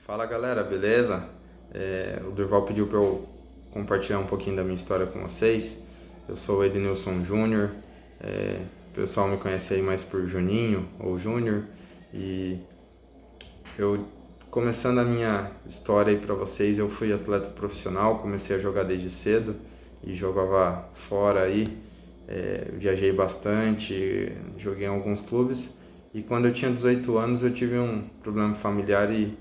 Fala galera, beleza? O Durval pediu para eu compartilhar um pouquinho da minha história com vocês. Eu sou o Ednilson Júnior, o pessoal me conhece aí mais por Juninho ou Júnior. E eu, começando a minha história aí para vocês, eu fui atleta profissional, comecei a jogar desde cedo e jogava fora aí. Viajei bastante, joguei em alguns clubes. E quando eu tinha 18 anos eu tive um problema familiar e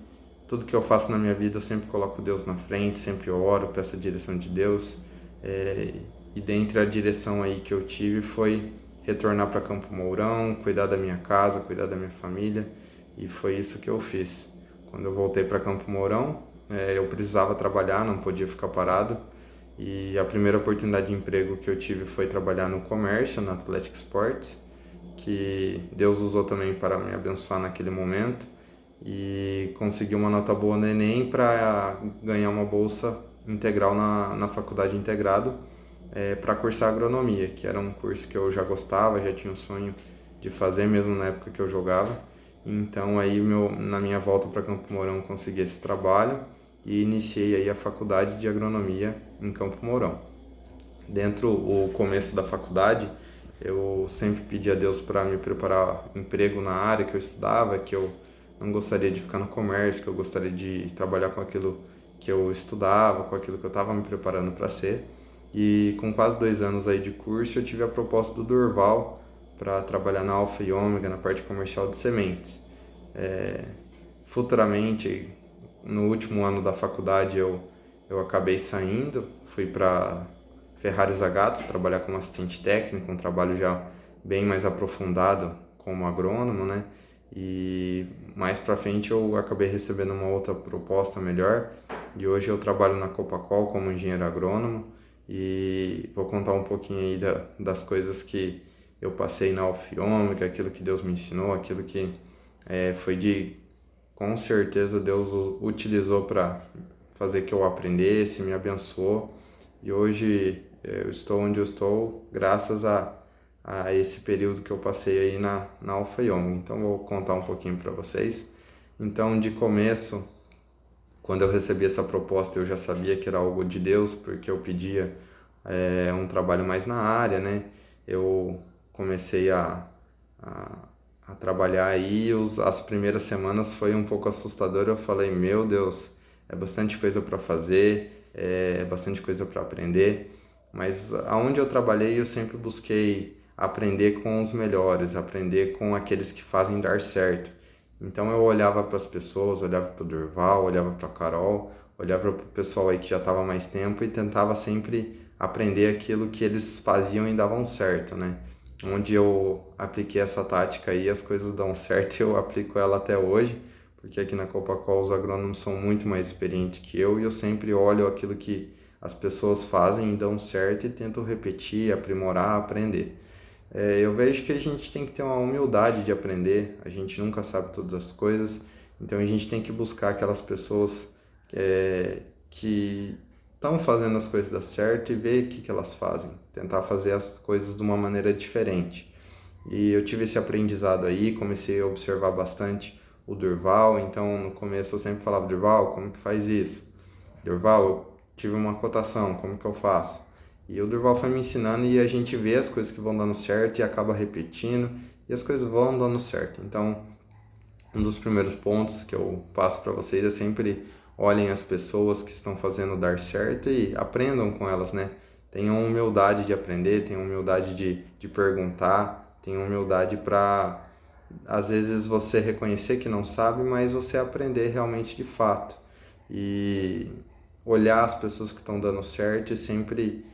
tudo que eu faço na minha vida eu sempre coloco Deus na frente, sempre oro, peço a direção de Deus. É, e dentre a direção aí que eu tive foi retornar para Campo Mourão, cuidar da minha casa, cuidar da minha família, e foi isso que eu fiz. Quando eu voltei para Campo Mourão, eu precisava trabalhar, não podia ficar parado, e a primeira oportunidade de emprego que eu tive foi trabalhar no comércio, na Athletic Sports, que Deus usou também para me abençoar naquele momento e consegui uma nota boa no Enem para ganhar uma bolsa integral na faculdade integrado para cursar agronomia, que era um curso que eu já gostava, já tinha o sonho de fazer mesmo na época que eu jogava. Então aí na minha volta para Campo Mourão consegui esse trabalho e iniciei aí a faculdade de agronomia em Campo Mourão. Dentro o começo da faculdade, eu sempre pedi a Deus para me preparar emprego na área que eu estudava, que eu não gostaria de ficar no comércio, que eu gostaria de trabalhar com aquilo que eu estudava, com aquilo que eu estava me preparando para ser. E com quase 2 anos aí de curso, eu tive a proposta do Durval para trabalhar na Alfa e Ômega, na parte comercial de sementes. É, Futuramente, no último ano da faculdade, eu acabei saindo, fui para Ferrari Zagato, trabalhar como assistente técnico, um trabalho já bem mais aprofundado como agrônomo, né? E mais para frente eu acabei recebendo uma outra proposta melhor e hoje eu trabalho na Copacol como engenheiro agrônomo e vou contar um pouquinho aí das coisas que eu passei na Alfiômica, aquilo que Deus me ensinou, aquilo que foi com certeza Deus utilizou para fazer que eu aprendesse, me abençoou e hoje eu estou onde eu estou graças a esse período que eu passei aí na Alfa e Ômega. Então vou contar um pouquinho para vocês. Então de começo, quando eu recebi essa proposta, eu já sabia que era algo de Deus, porque eu pedia um trabalho mais na área, né? Eu comecei a, a trabalhar aí, as primeiras semanas foi um pouco assustador. Eu falei, meu Deus, é bastante coisa para fazer, é bastante coisa para aprender. Mas aonde eu trabalhei, eu sempre busquei aprender com os melhores, aprender com aqueles que fazem dar certo. Então eu olhava para as pessoas, olhava para o Durval, olhava para a Carol, olhava para o pessoal aí que já estava mais tempo e tentava sempre aprender aquilo que eles faziam e davam certo, né? Onde eu apliquei essa tática aí, as coisas dão certo e eu aplico ela até hoje, porque aqui na Copacol os agrônomos são muito mais experientes que eu e eu sempre olho aquilo que as pessoas fazem e dão certo e tento repetir, aprimorar, aprender. Eu vejo que a gente tem que ter uma humildade de aprender, a gente nunca sabe todas as coisas, então a gente tem que buscar aquelas pessoas que estão fazendo as coisas dar certo e ver o que elas fazem, tentar fazer as coisas de uma maneira diferente. E eu tive esse aprendizado aí, comecei a observar bastante o Durval, então no começo eu sempre falava, Durval, como que faz isso? Durval, eu tive uma cotação, como que eu faço? E o Durval foi me ensinando e a gente vê as coisas que vão dando certo e acaba repetindo e as coisas vão dando certo. Então, um dos primeiros pontos que eu passo para vocês é sempre olhem as pessoas que estão fazendo dar certo e aprendam com elas, né? Tenham humildade de aprender, tenham humildade de perguntar, tenham humildade para, às vezes, você reconhecer que não sabe, mas você aprender realmente de fato. E olhar as pessoas que estão dando certo e sempre,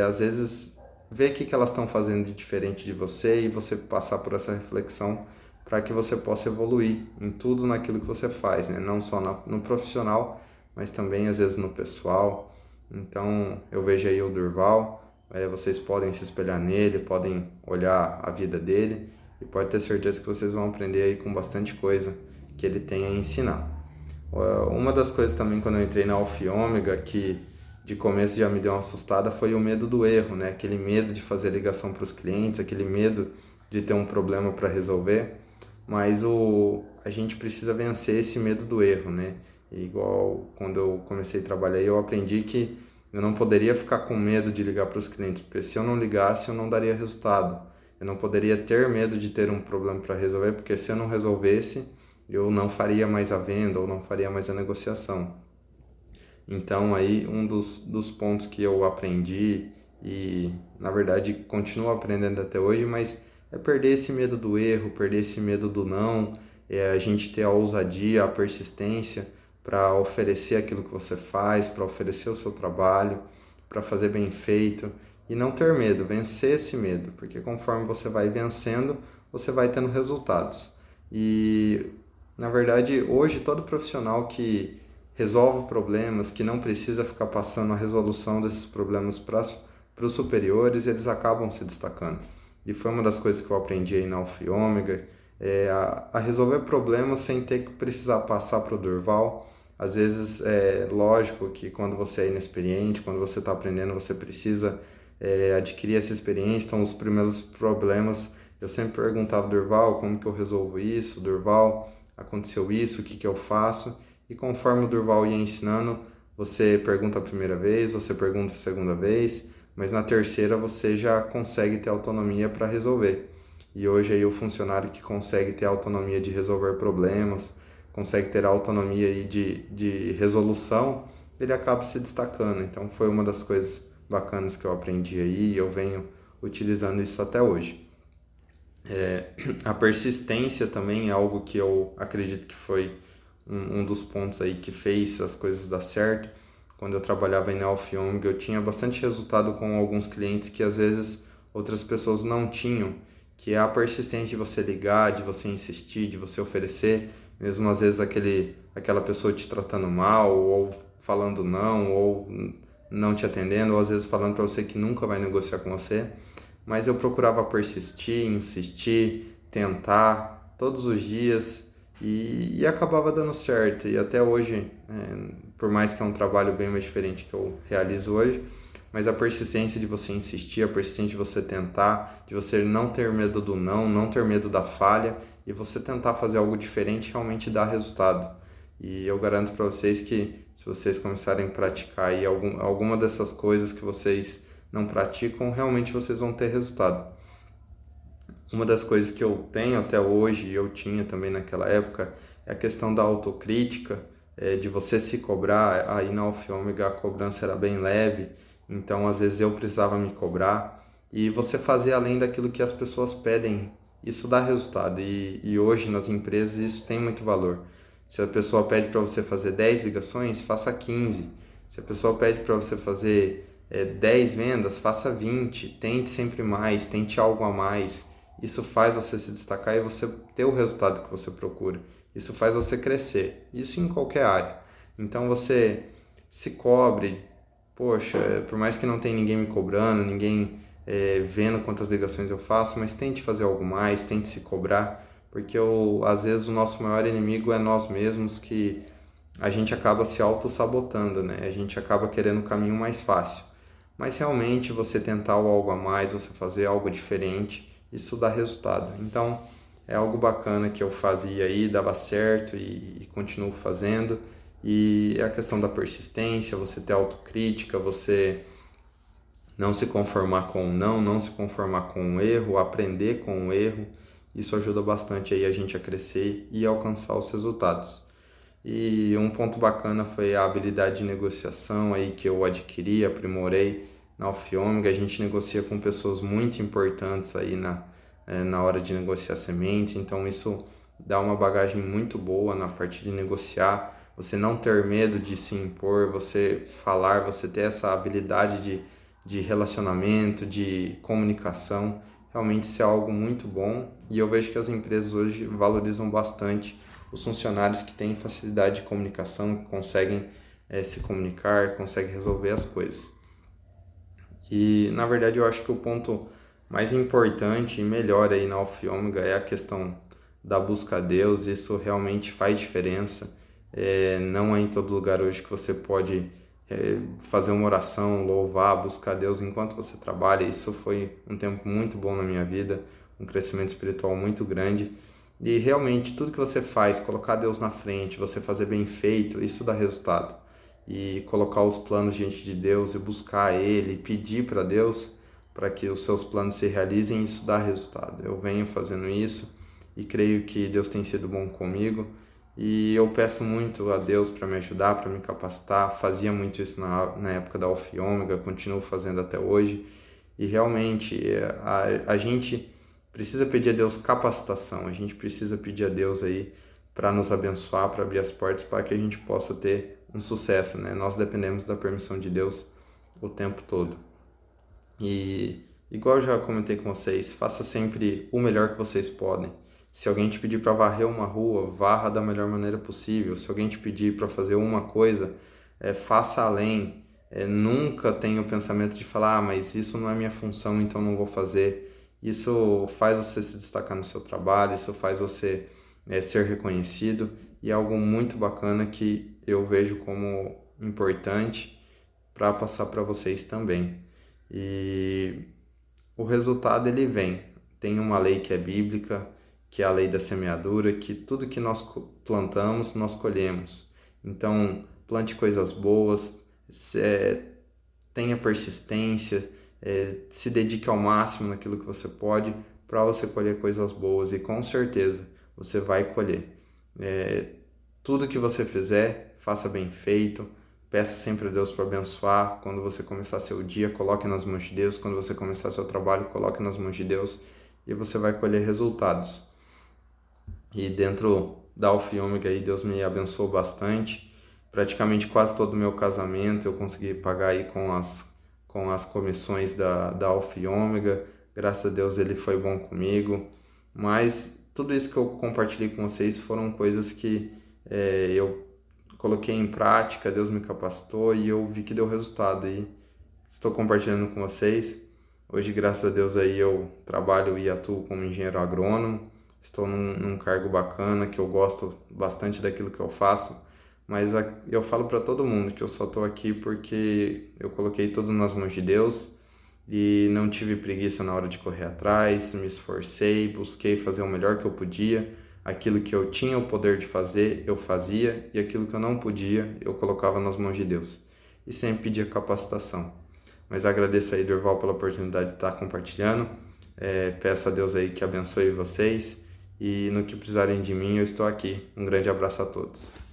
às vezes, ver o que elas estão fazendo de diferente de você e você passar por essa reflexão para que você possa evoluir em tudo naquilo que você faz, né? Não só no profissional, mas também às vezes no pessoal. Então eu vejo aí o Durval, vocês podem se espelhar nele, podem olhar a vida dele e pode ter certeza que vocês vão aprender aí com bastante coisa que ele tem a ensinar. Uma das coisas também quando eu entrei na Alfa e Ômega que de começo já me deu uma assustada foi o medo do erro, né? Aquele medo de fazer ligação para os clientes, aquele medo de ter um problema para resolver. mas a gente precisa vencer esse medo do erro, né? Igual quando eu comecei a trabalhar, eu aprendi que eu não poderia ficar com medo de ligar para os clientes, porque se eu não ligasse, eu não daria resultado. Eu não poderia ter medo de ter um problema para resolver, porque se eu não resolvesse, eu não faria mais a venda ou não faria mais a negociação. Então, aí, um dos pontos que eu aprendi e, na verdade, continuo aprendendo até hoje, mas é perder esse medo do erro, perder esse medo do não, é a gente ter a ousadia, a persistência para oferecer aquilo que você faz, para oferecer o seu trabalho, para fazer bem feito e não ter medo, vencer esse medo, porque conforme você vai vencendo, você vai tendo resultados. E, na verdade, hoje todo profissional que resolve problemas, que não precisa ficar passando a resolução desses problemas para os superiores, eles acabam se destacando. E foi uma das coisas que eu aprendi aí na Alfa e Ômega, a resolver problemas sem ter que precisar passar para o Durval. Às vezes é lógico que quando você é inexperiente, quando você está aprendendo, você precisa adquirir essa experiência. Então, os primeiros problemas, eu sempre perguntava, Durval, como que eu resolvo isso? Durval, aconteceu isso, o que que eu faço? E conforme o Durval ia ensinando, você pergunta a primeira vez, você pergunta a segunda vez, mas na terceira você já consegue ter autonomia para resolver. E hoje aí o funcionário que consegue ter autonomia de resolver problemas, consegue ter autonomia aí de resolução, ele acaba se destacando. Então foi uma das coisas bacanas que eu aprendi aí e eu venho utilizando isso até hoje. A persistência também é algo que eu acredito que foi um dos pontos aí que fez as coisas dar certo. Quando eu trabalhava em Alfa e Ômega, eu tinha bastante resultado com alguns clientes que às vezes outras pessoas não tinham, que é a persistência de você ligar, de você insistir, de você oferecer, mesmo às vezes aquela pessoa te tratando mal, ou falando não, ou não te atendendo, ou às vezes falando para você que nunca vai negociar com você. Mas eu procurava persistir, insistir, tentar todos os dias e acabava dando certo. E até hoje, por mais que é um trabalho bem mais diferente que eu realizo hoje, mas a persistência de você insistir, a persistência de você tentar, de você não ter medo do não, não ter medo da falha e você tentar fazer algo diferente realmente dá resultado. E eu garanto para vocês que se vocês começarem a praticar aí alguma dessas coisas que vocês não praticam, realmente vocês vão ter resultado. Uma das coisas que eu tenho até hoje, e eu tinha também naquela época, é a questão da autocrítica, de você se cobrar. Aí na Alfa e Ômega a cobrança era bem leve, então às vezes eu precisava me cobrar. E você fazer além daquilo que as pessoas pedem, isso dá resultado. E hoje nas empresas isso tem muito valor. Se a pessoa pede para você fazer 10 ligações, faça 15. Se a pessoa pede para você fazer 10 vendas, faça 20. Tente sempre mais, tente algo a mais. Isso faz você se destacar e você ter o resultado que você procura. Isso faz você crescer. Isso em qualquer área. Então você se cobre. Poxa, por mais que não tenha ninguém me cobrando, ninguém vendo quantas ligações eu faço, mas tente fazer algo mais, tente se cobrar, porque às vezes o nosso maior inimigo é nós mesmos, que a gente acaba se auto-sabotando, né? A gente acaba querendo o caminho mais fácil. Mas realmente você tentar algo a mais, você fazer algo diferente, isso dá resultado. Então é algo bacana que eu fazia aí, dava certo e continuo fazendo. E é a questão da persistência, você ter autocrítica, você não se conformar com o não, não se conformar com o erro, aprender com o erro. Isso ajuda bastante aí a gente a crescer e alcançar os resultados. E um ponto bacana foi a habilidade de negociação aí que eu adquiri, aprimorei na Alfa e Ômega. A gente negocia com pessoas muito importantes aí na hora de negociar sementes, então isso dá uma bagagem muito boa na parte de negociar. Você não ter medo de se impor, você falar, você ter essa habilidade de relacionamento, de comunicação. Realmente isso é algo muito bom e eu vejo que as empresas hoje valorizam bastante os funcionários que têm facilidade de comunicação, que conseguem se comunicar, conseguem resolver as coisas. E, na verdade, eu acho que o ponto mais importante e melhor aí na Alfa e Ômega é a questão da busca a Deus. Isso realmente faz diferença. Não é em todo lugar hoje que você pode fazer uma oração, louvar, buscar a Deus enquanto você trabalha. Isso foi um tempo muito bom na minha vida, um crescimento espiritual muito grande. E realmente tudo que você faz, colocar Deus na frente, você fazer bem feito, isso dá resultado. E colocar os planos diante de Deus e buscar Ele, pedir para Deus para que os seus planos se realizem, isso dá resultado. Eu venho fazendo isso e creio que Deus tem sido bom comigo. E eu peço muito a Deus para me ajudar, para me capacitar. Fazia muito isso na época da Alfa e Ômega, continuo fazendo até hoje. E realmente a gente precisa pedir a Deus capacitação, a gente precisa pedir a Deus aí para nos abençoar, para abrir as portas, para que a gente possa ter um sucesso, né? Nós dependemos da permissão de Deus o tempo todo. E igual eu já comentei com vocês, faça sempre o melhor que vocês podem. Se alguém te pedir para varrer uma rua, varra da melhor maneira possível. Se alguém te pedir para fazer uma coisa, faça além. Nunca tenha o pensamento de falar, mas isso não é minha função, então não vou fazer. Isso faz você se destacar no seu trabalho, isso faz você ser reconhecido e é algo muito bacana que eu vejo como importante para passar para vocês também. E o resultado ele vem. Tem uma lei que é bíblica, que é a lei da semeadura, que tudo que nós plantamos, nós colhemos. Então, plante coisas boas, tenha persistência, se dedique ao máximo naquilo que você pode para você colher coisas boas e com certeza você vai colher. Tudo que você fizer, faça bem feito, peça sempre a Deus para abençoar. Quando você começar seu dia, coloque nas mãos de Deus. Quando você começar seu trabalho, coloque nas mãos de Deus e você vai colher resultados. E dentro da Alfa e Ômega aí, Deus me abençoou bastante. Praticamente quase todo o meu casamento eu consegui pagar aí com as comissões da Alfa e Ômega. Graças a Deus ele foi bom comigo. Mas tudo isso que eu compartilhei com vocês foram coisas que eu coloquei em prática, Deus me capacitou e eu vi que deu resultado. E estou compartilhando com vocês. Hoje, graças a Deus, aí eu trabalho e atuo como engenheiro agrônomo. Estou num cargo bacana, que eu gosto bastante daquilo que eu faço. Mas eu falo para todo mundo que eu só estou aqui porque eu coloquei tudo nas mãos de Deus e não tive preguiça na hora de correr atrás, me esforcei, busquei fazer o melhor que eu podia. Aquilo que eu tinha o poder de fazer, eu fazia, e aquilo que eu não podia, eu colocava nas mãos de Deus. E sempre pedia capacitação. Mas agradeço aí, Durval, pela oportunidade de estar compartilhando. Peço a Deus aí que abençoe vocês. E no que precisarem de mim, eu estou aqui. Um grande abraço a todos.